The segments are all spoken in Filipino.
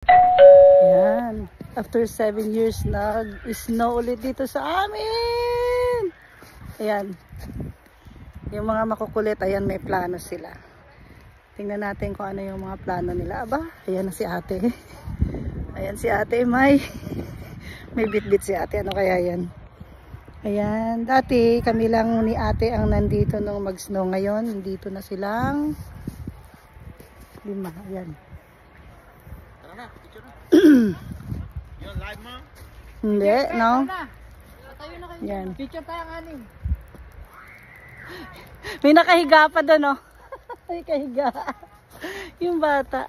Yan. After 7 years, nag-snow ulit dito sa amin. Ayan. Yung mga makukulit, ayan, may plano sila. Tingnan natin kung ano yung mga plano nila. Aba, ayan na si ate. Ayan si ate, may bit-bit si ate. Ano kaya yan? Ayan. Dati, kami lang ni ate ang nandito nung mag-snow. Ngayon, nandito na silang 5. Ayan. Yun, live mo? Hindi, no? Yan. Picture tayo ng anim. May nakahiga pa doon, no? May kahiga. Yung bata.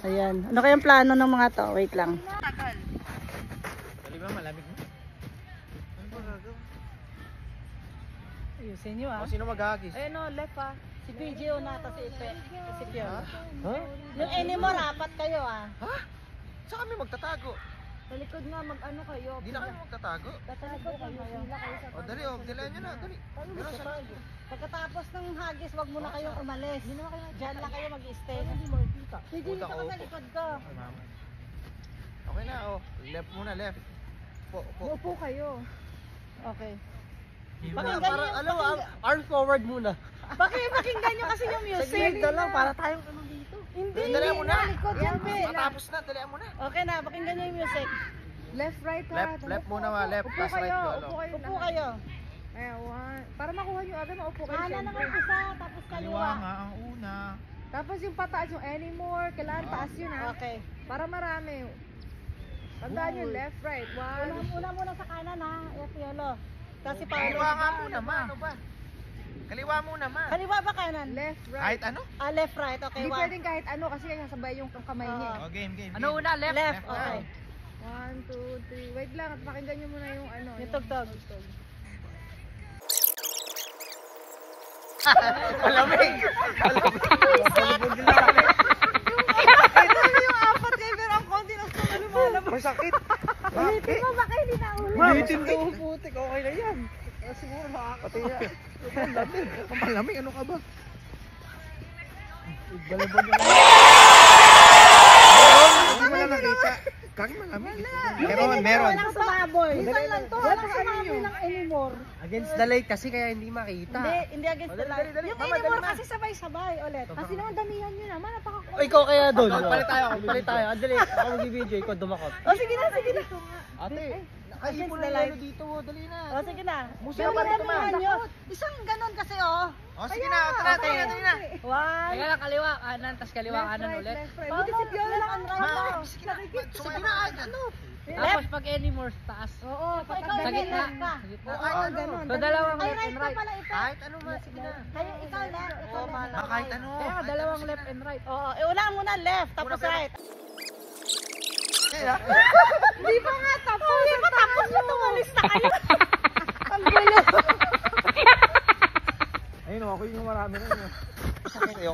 Ayan. Ano kayang plano ng mga to? Wait lang. Dali ba, malamig mo? Ano ba gagawin? Ayusin nyo, ah. O, sino maghahagis? Ayun, no, left, ah. Si PJ o nata si Ipe. Si Pion. Ha? Yung anymore, apat kayo, ah. Ha? Saan kami magtatago? Sa likod nga mag-ano kayo. Hindi na kami magtatago. Tatago kayo. Sila kayo sa O, dali, dilaan nyo na, dali. Pero saan? Pagkatapos ng hagis, wag muna kayong umalis. Diyan lang kayo mag-stay. PJ, Puta dito ka ko. sa likod ko. Ay, mama. Okay na, oh. Left muna, left. Po. Upo kayo. Okay. Para, alam mo, arm forward muna. Pakinggan nyo kasi yung music. Para tayong ano dito. Hindi, Dalihan mo na. likod yan, Be. Matapos na, dalihan mo na. Okay na, pakinggan nyo yung music. Left, right ha. Left muna, left. Upo Plus right kayo. ko, ano. Upo kayo. Upo kayo. Ewan. Para makuha nyo agad, maupo kayo. Kanan syempre. ang umpisa, tapos kaliwa. ang una. Tapos yung pataas yung anymore. Kailangan taas yun ha. Okay. Para marami. Tandaan nyo, left, right. Una muna sa kanan, ha. Yolo. Kasi Kaliwa Paolo. nga muna, ma. Ano ba? Kaliwa muna, ma. Kaliwa ba kanan? Left, Kahit right. ano? Ah, left, right. Okay, Hindi one. pwedeng kahit ano kasi kaya sabay yung kamay niya. Oh, game. Ano una? Left. Left, Left okay. 1, 2, 3. Wait lang at pakinggan nyo muna yung ano. Yung tugtog. Malamig. Yung apat kayo pero ang konti lang sa lumalabas. Masakit. Ulitin mo baka hindi na ulit. Ulitin daw, putik. Okay na yan. Siguro makakati yan. Malamig. Ano ka ba? Balabag na. Hindi mo lang nakita. Kaki malamig. Meron. Walang sumaboy. Minsan lang to. Walang sumaboy ng anymore. Against the light kasi kaya hindi makita. Hindi against the light. Dali. Yung Mama, anymore dali na. kasi sabay-sabay ulit. Kasi naman damihan nyo naman. Napaka- O ikaw kaya doon. Palit tayo. Palit tayo. Andali, ako mag-video, ikaw dumakot. O sige na, sige na. Ate, nakaipon the na light. lalo dito. Dali na. O sige na. Museo pa rito, ma. Nyo. Isang ganon kasi, oh. O sige na. Dali na. One. Teka lang, kaliwa, kanan, tas kaliwa, Left, kanan right, ulit. left, right. Paolo, Buti si Piolo left lang and ang right. right. Sige na. Sumagi na. Ano? Tapos pag anymore, taas. Oo, Ikaw patas Sa yung gitna. left ka. Sa gitna. Oo, Kahit ano. ganun. So dalawang Ay, left right and ka right. pala ito. Kahit ano, ma. Sige na. Kayo, ikaw left. Ikaw left. Kahit ano. Kaya dalawang left and right. Oo, una muna left, tapos Una, pero- right. Kaya. Di ba nga tapos? Di ba tapos na tumalis na kayo? Ang gulo. Ayun, okay yung marami na yun. Okay na yun.